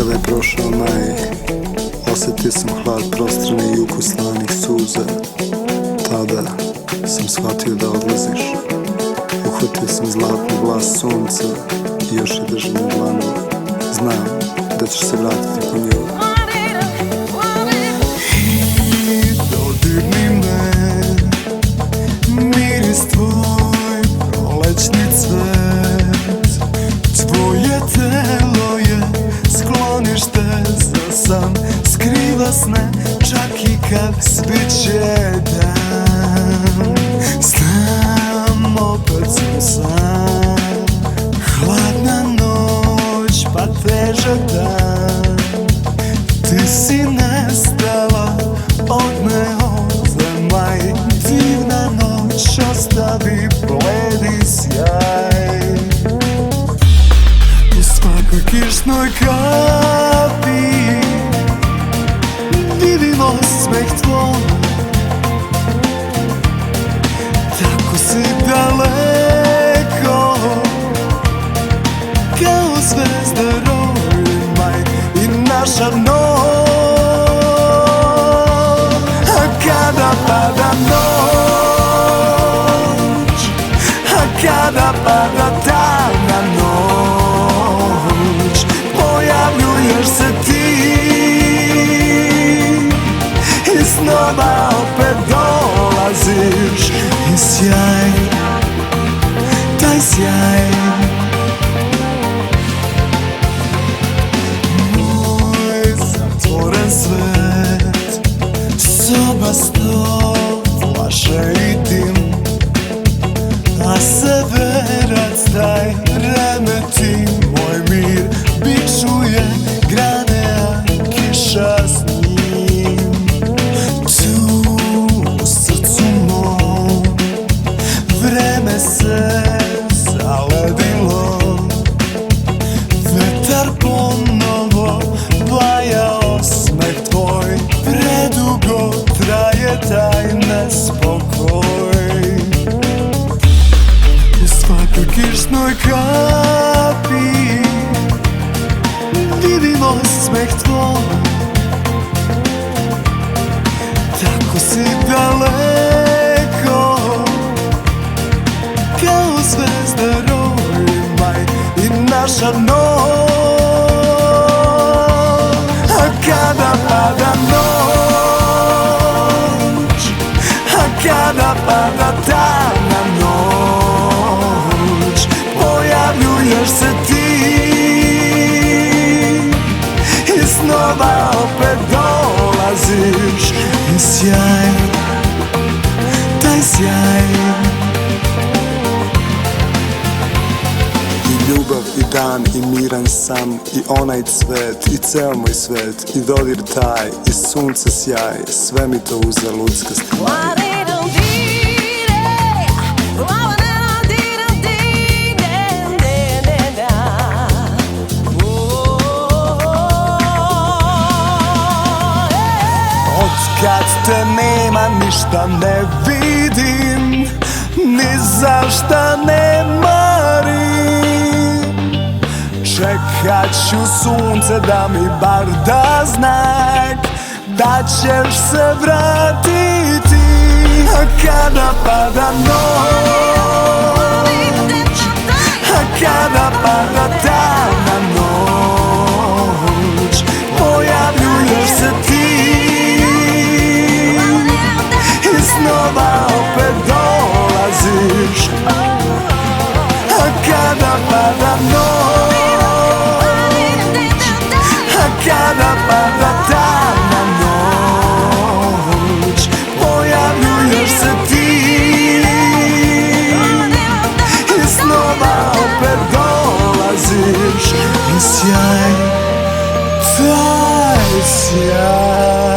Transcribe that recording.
Kada je prošao maj, osjetio sam hlad prostrane i ukus slanih suza. Tada sam shvatio da odlaziš. Uhvatio sam zlatnu vlas sunca i još je držim u dlanu. Znam da ćeš se vratiti po nju. I dodirni me, miris tvoj, prolećni cvet. Tvoje telo je sklonište za san, skriva sne čak i kad sviće dan. Znam, opet sam sam, hladna noć pa težak dan. Ti si nestala, odneo zemaј, divna noć ostavi bledi sjaj. U svakoj kišnoj kapi vidim osmeh tvoj. Tako si daleko, kao zvezda rojmaj i naša noć. A kada pada noć, a kada pada tamna noć, pojavljuješ se ti i snova opet dolaziš. I sjaj, taj sjaj, moj zatvoren svet, soba, sto, flaše i dim, a severac taj remeti moj mir. Bičuje grane, a kiša s njim. Tu u srcu mom vreme se zaledilo, vetar ponovo vaja osmeh tvoj. Predugo traje taj nespokoj. U svakoj kišnoj kapi vidim osmeh tvoj. Tako si daleko, kao zvezda rojmaj i naša noć. A kada pada noć, a kada pada tamna noć, pojavljuješ se ti i snova opet dolaziš. I sjaj, taj sjaj, i ljubav i dan i miran san i onaj cvet i ceo moj svet i dodir taj i sunce sjaj, sve mi to uzalud skastimaj. Kad te nema ništa ne vidim, ni za šta ne marim. Čekat ću sunce da mi bar da znak da ćeš se vratiti. A kada pada noć, a kada pada tamna noć, pojavljuješ se ti i snova opet dolaziš. A kada pada noć, a kada pada tamna noć, pojavljuješ se ti i snova opet dolaziš. I sjaj, taj sjaj.